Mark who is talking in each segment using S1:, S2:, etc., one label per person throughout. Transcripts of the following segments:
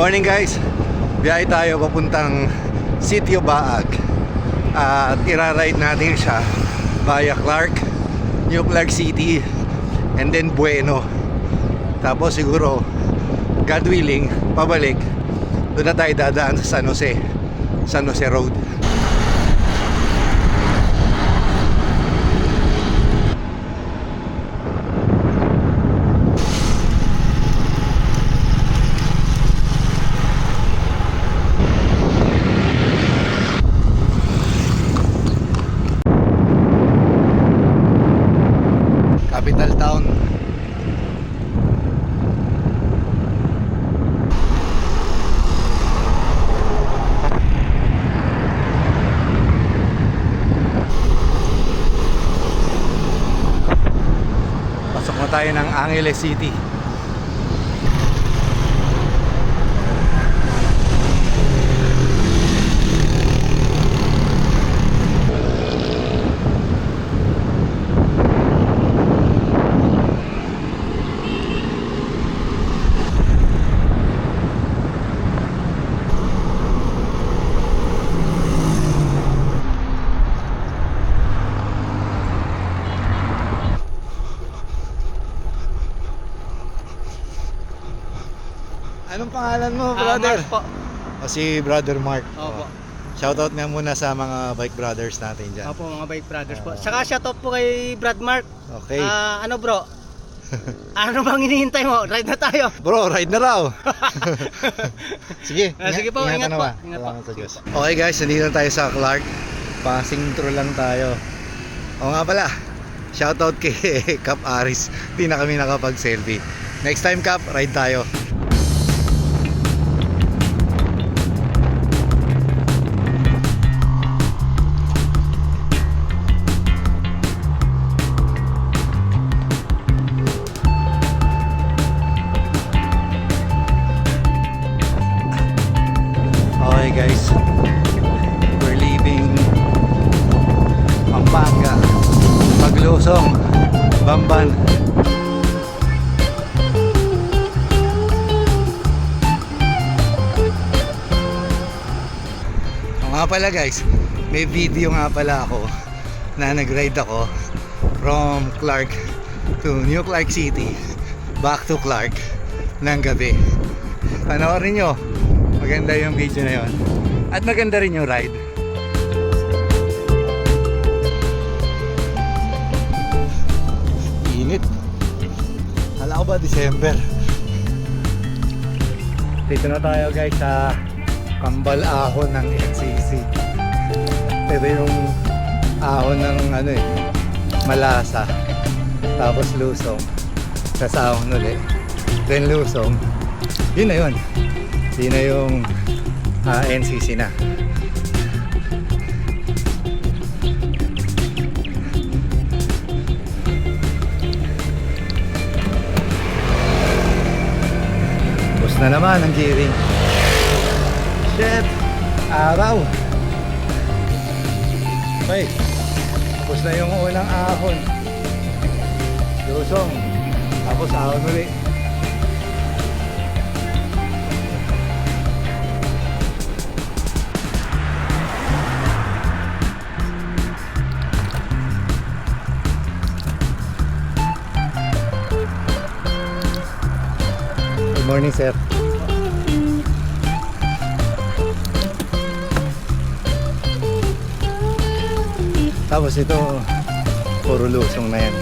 S1: Morning guys, biyahe tayo papuntang Sitio Baag at ira-ride natin siya via Clark, New Clark City and then Bueno. Tapos siguro, God willing, pabalik doon na tayo dadaan sa San Jose Road. Capital town. Pasok na tayo ng Angeles City. Anong pangalan mo, brother?
S2: Mark po.
S1: Si Brother Mark.
S2: Opo.
S1: Shoutout nga muna sa mga bike brothers natin dyan.
S2: Opo, mga bike brothers po. Saka shoutout po kay Brad Mark.
S1: Okay.
S2: Ano bro? Ano bang hinihintay mo? Ride na tayo.
S1: Bro, ride na raw. Sige,
S2: Sige po, ingat
S1: na
S2: po.
S1: ba?
S2: Ingat po.
S1: Salamat sa Diyos. Okay guys, nandito na tayo sa Clark. Passing through lang tayo. O nga pala, shoutout kay Cap Aris. Hindi na kami nakapag-selfie. Next time Cap, ride tayo. Okay guys, we're leaving Pampanga, Paglusong, Bamban. O nga pala guys, may video nga pala ako na nag-ride ako from Clark to New Clark City back to Clark ng gabi. Panoorin nyo, maganda yung video na yon at maganda rin yung ride. Init. Hala ko ba December? Dito na tayo guys sa Kambal Ahon ng NCC. Ito yung ahon ng Malasa, tapos Lusong, sa ahon ulit, then Lusong. Yun na yun. Yun na yung NCC na. Tapos na naman ang gearing. Shit! Araw! Okay. Tapos na yung unang ahon. Lusong. Tapos ahon ulit. Good morning, sir. Tapos ito, puro lusong na yan.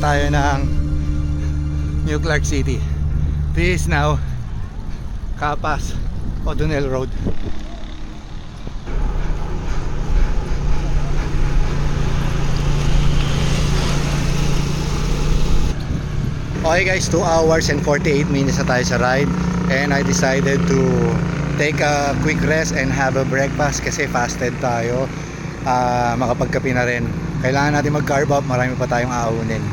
S1: tayo ng New Clark City. This is now Capas O'Donnell Road. Okay guys, 2 hours and 48 minutes na tayo sa ride, and I decided to take a quick rest and have a breakfast kasi fasted tayo. Makapagkape na rin. Kailangan natin mag-carb up, marami pa tayong aaunin.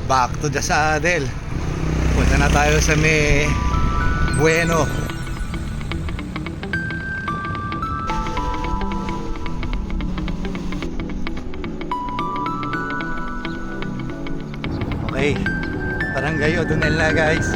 S1: Back to the saddle. Punta na tayo sa may Bueno. Okay, Barangay O'Donnell na guys.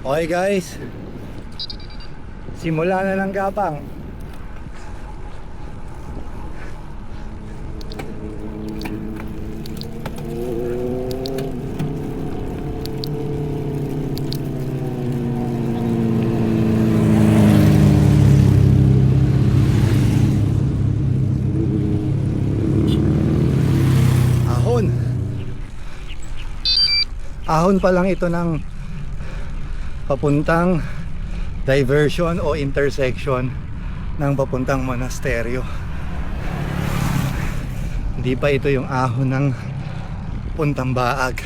S1: Okay guys, simula na ng gapang. Ahon pa lang ito ng papuntang diversion o intersection ng papuntang monasteryo. Hindi pa ito yung ahon ng puntang Baag.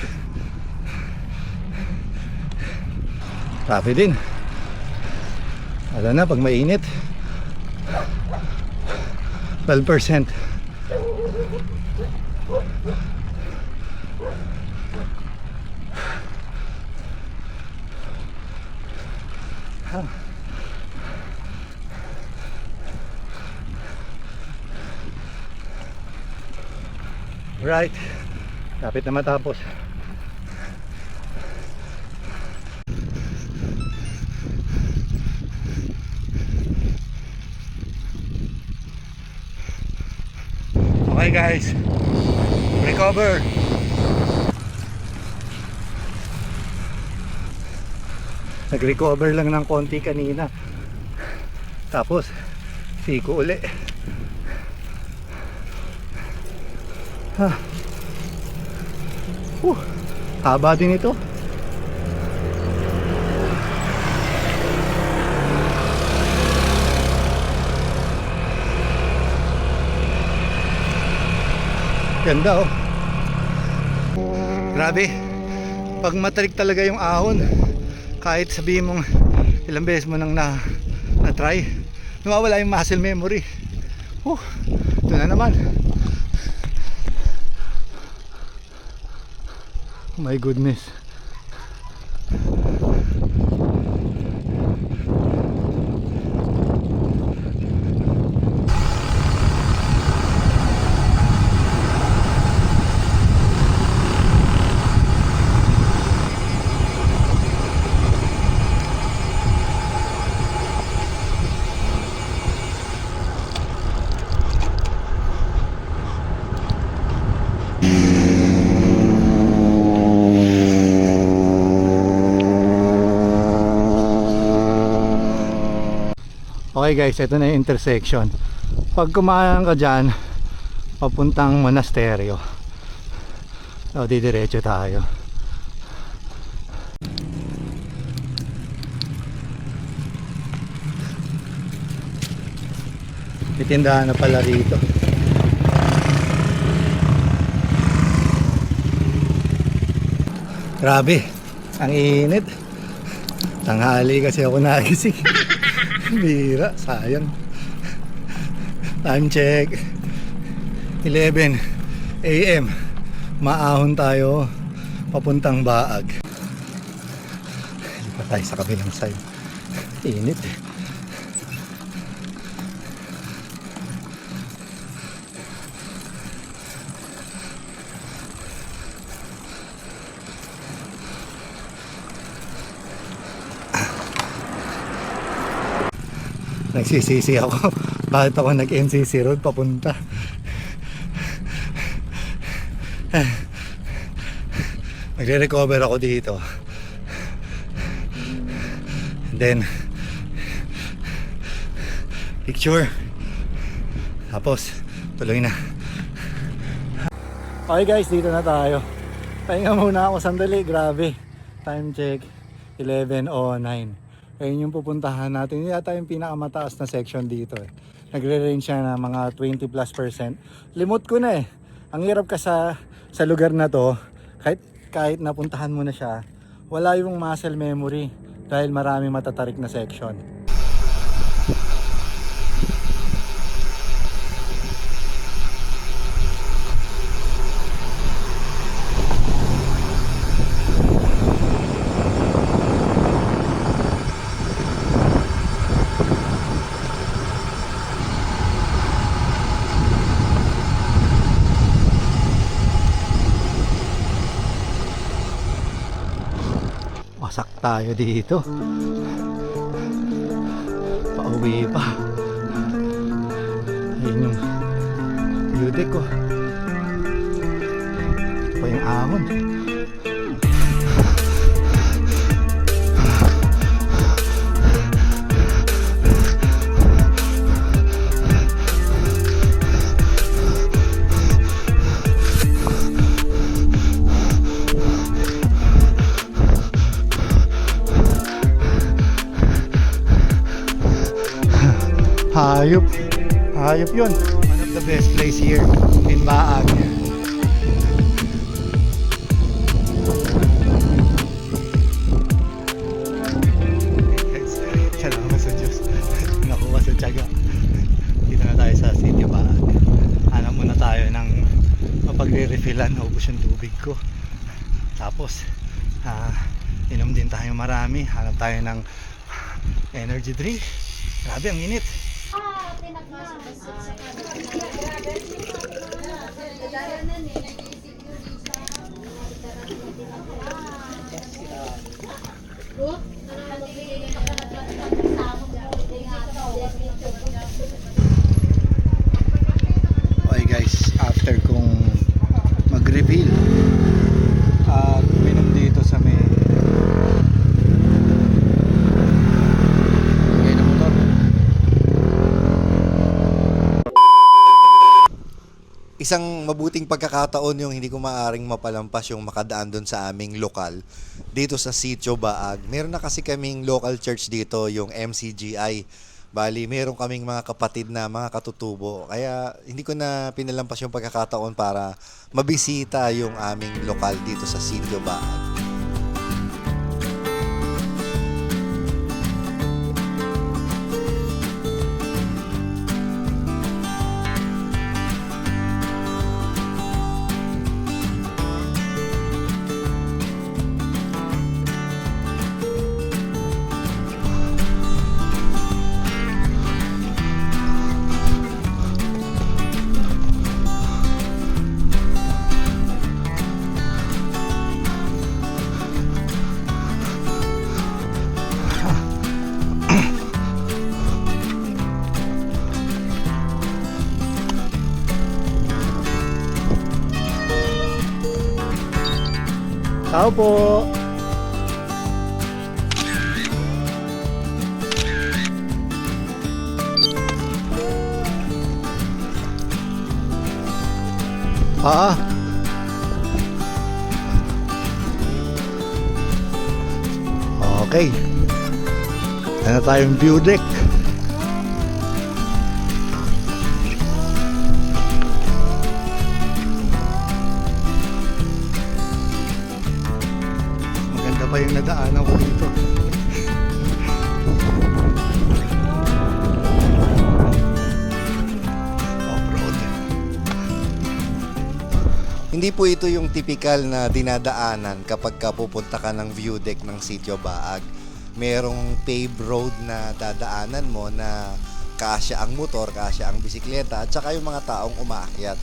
S1: Traffic din. Alam na pag mainit 12%. Right, lapit na matapos. Okay guys, recover. Nag-recover lang ng konti kanina, tapos siko uli. Haba din ito. Ganda oh. Grabe, pag matalik talaga yung ahon, kahit sabihin mong ilang beses mo nang na-try, nawawala yung muscle memory. Ito na naman. Oh my goodness. Okay guys, ito na yung intersection. Pag kumain ka dyan papuntang monasteryo, didiretso tayo. May tindahan na pala rito.
S3: Grabe, ang init. Tanghali kasi ako nagising. Bira, sayang. Time check 11 AM. Maahon tayo papuntang Baag. Lipat tayo sa kabilang side. Init eh. Nagsisisi ako. Bakit ako nag-NCC Road papunta? Magre-recover ako dito. And then picture. Tapos tuloy na. Okay guys, dito na tayo. Pahinga muna ako sandali. Grabe. Time check 11:09. Ayun yung pupuntahan natin. Yun yata yung pinakamataas na section dito eh. Nagre-range siya na mga 20+%. Limot ko na eh. Ang hirap ka sa lugar na to, kahit napuntahan mo na siya, wala yung muscle memory dahil marami matatarik na section. Wasak tayo dito. Pauwi pa. Ayun yung beauty ko. Ito pa yung ahon. Hayop. Hayop yun. One of the best place here in Baag. Salamat sa Diyos. Nakuha sa tiyaga. Dito na tayo sa City Baag. Hanap muna tayo ng mapagre-refillan. Naubos yung tubig ko. Tapos inom din tayo marami. Hanap tayo ng energy drink. Grabe ang init. Okay guys, after kong mag-refill at minom dito sa may
S1: isang mabuting pagkakataon yung hindi ko maaaring mapalampas yung makadaan doon sa aming lokal dito sa Sitio Baag. Meron na kasi kaming local church dito, yung MCGI. Bali, meron kaming mga kapatid na mga katutubo. Kaya hindi ko na pinalampas yung pagkakataon para mabisita yung aming lokal dito sa Sitio Baag.
S3: Tao po. Okay. Ano tayong view deck? pa yung nadaanan ko dito. Off-road.
S1: Hindi po ito yung typical na dinadaanan kapag ka pupunta ka ng view deck ng Sitio Baag. Merong paved road na dadaanan mo na kasya ang motor, kasya ang bisikleta, at saka yung mga taong umaakyat.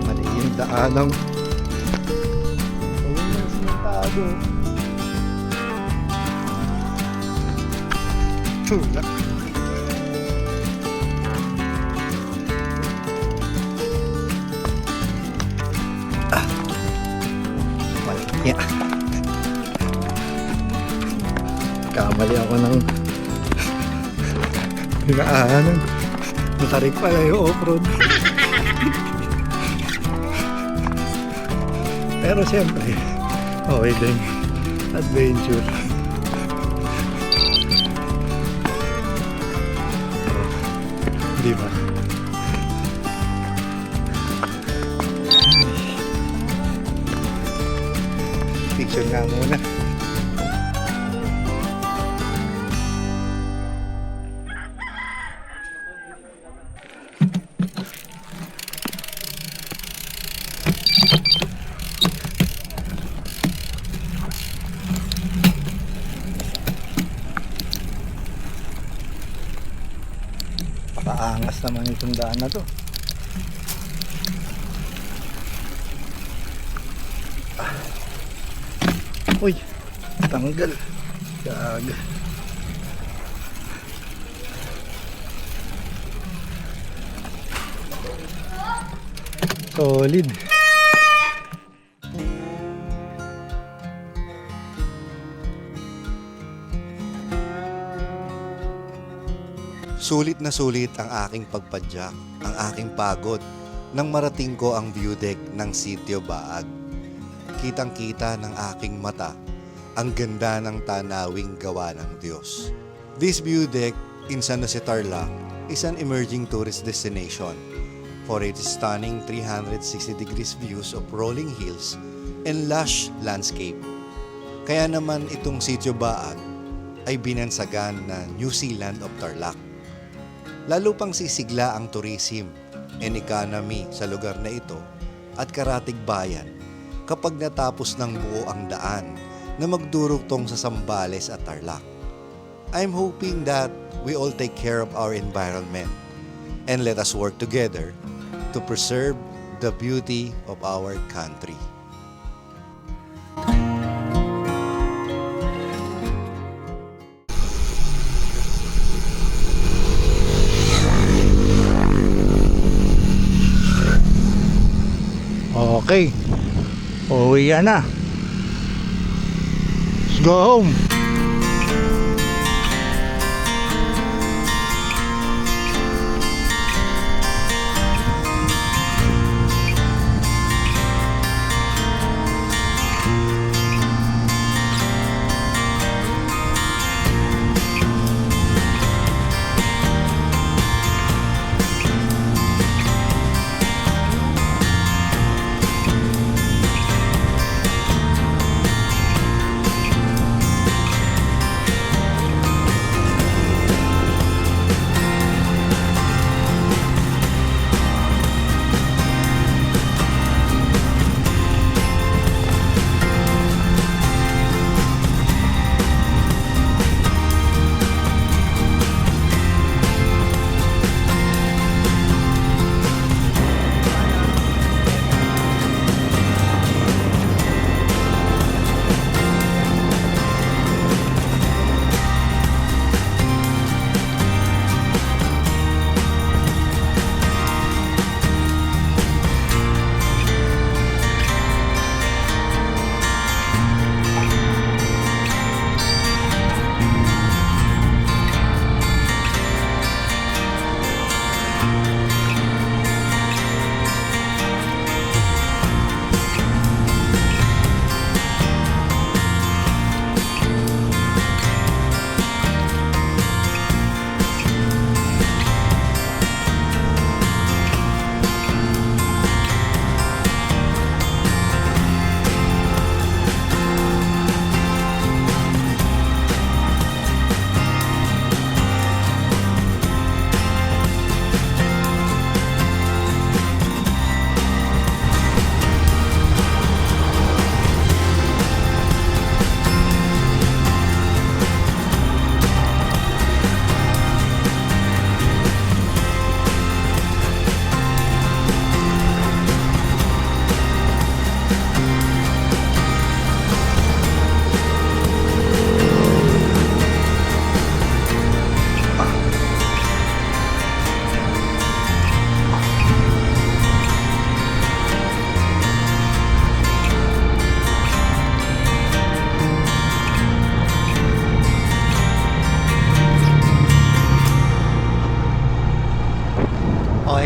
S3: Mali yung daanang. Ayun na, sinatado. Tula. Mali niya. Kamali ako ng dinaanan. Matarik pala yung off-road. Pero siyempre, okay din. Adventure. Di ba? Picture nga muna. Paangas naman itong daan na to. Uy, tanggal. Gag. Solid.
S1: Sulit na sulit ang aking pagpadyak, ang aking pagod, nang marating ko ang view deck ng Sitio Baag. Kitang-kita ng aking mata ang ganda ng tanawing gawa ng Diyos. This view deck in San Jose, Tarlac is an emerging tourist destination for its stunning 360 degrees views of rolling hills and lush landscape. Kaya naman itong Sitio Baag ay binansagan na New Zealand of Tarlac. Lalo pang sisigla ang tourism and economy sa lugar na ito at karatig bayan kapag natapos ng buo ang daan na magdurugtong sa Zambales at Tarlac. I'm hoping that we all take care of our environment and let us work together to preserve the beauty of our country.
S3: Okay. Uwi na. Let's go home.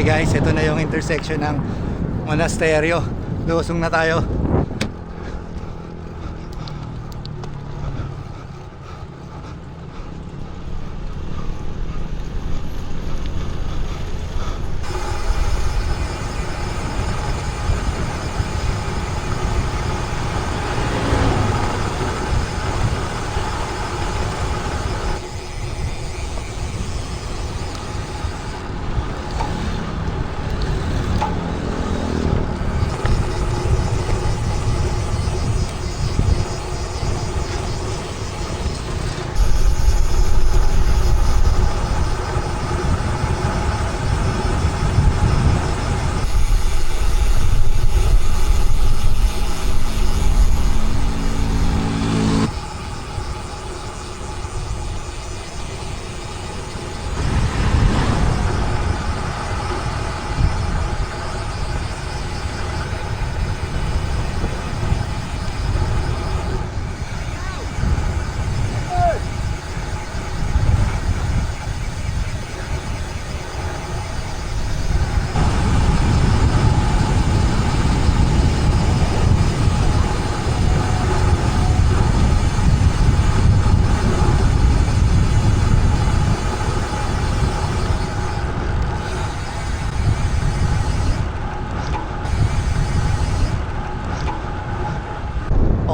S1: guys, ito na yung intersection ng monasteryo. Lusong na tayo.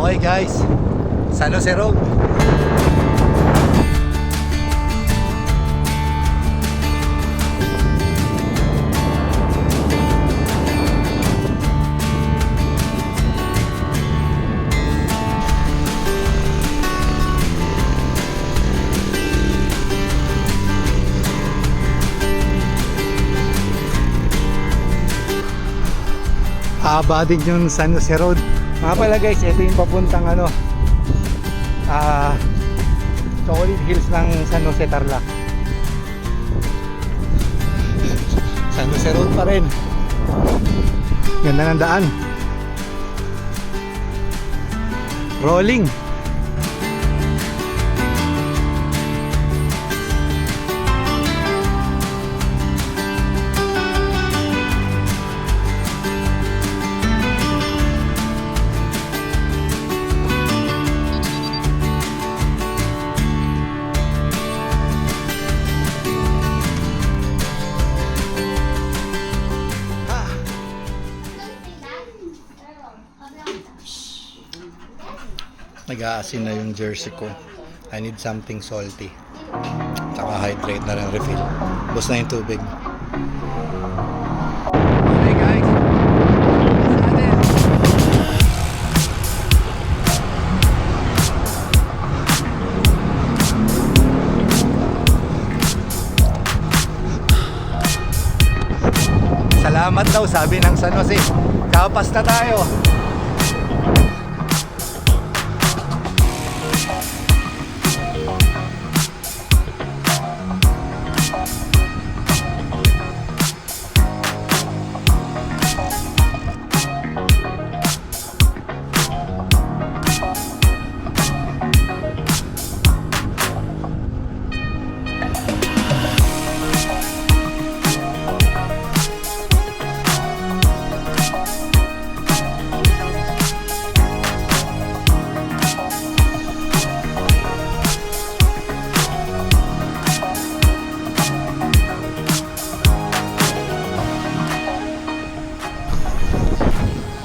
S1: Okay guys, San Jose Road. Haba din yung San Jose Road. Mga pala guys, ito yung papuntang Chocolate Hills ng San Jose Tarlac. San Jose Road pa rin. Ganda ng daan. Rolling. Nag-aasin na yung jersey ko. I need something salty. Tsaka hydrate na rin refill. Bus na yung tubig. Okay guys. Salamat daw sabi ng San Jose. Kapas na tayo.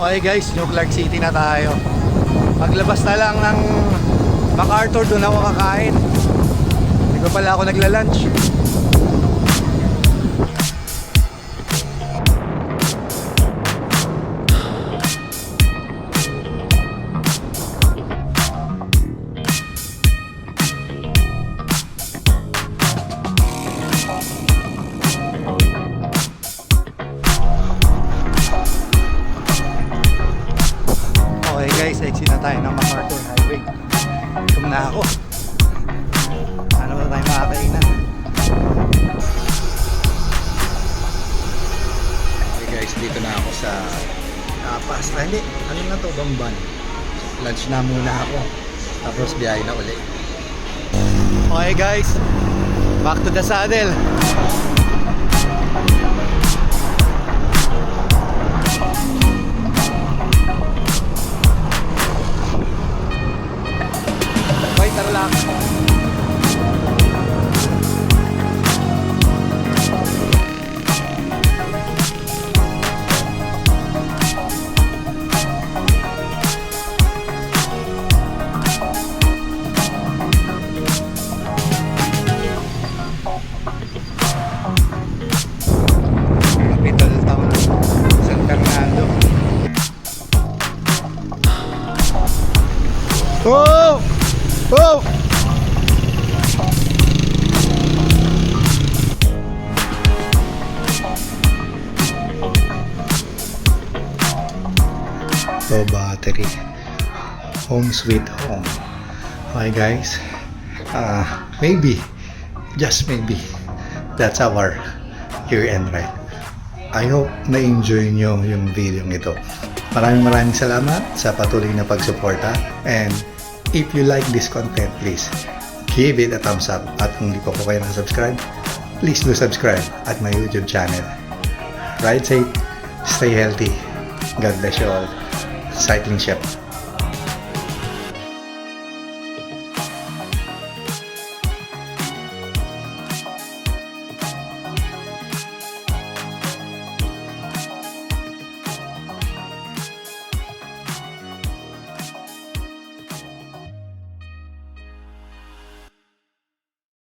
S1: Okay guys, New Clark City na tayo. Paglabas na lang ng MacArthur, doon ako kakain. Hindi ko pala ako nagla-lunch. Guys, exit na tayo ng MacArthur Highway. Gutom na ako. Ano ba tayo makakainan? Okay guys, dito na ako sa Kapas. Hindi, ano na to? Bamban. Lunch na muna ako. Tapos biyahe na uli. Okay guys, back to the saddle. Oh! Oh! Low battery. Home sweet home. Okay guys. Maybe, just maybe, that's our year-end ride. I hope na-enjoy nyo yung video ito. Maraming salamat sa patuloy na pagsuporta. And if you like this content, please give it a thumbs up. At kung di pa po kayo nakasubscribe, please do subscribe at my YouTube channel. Ride safe, stay healthy. God bless you all. Cycling Chef.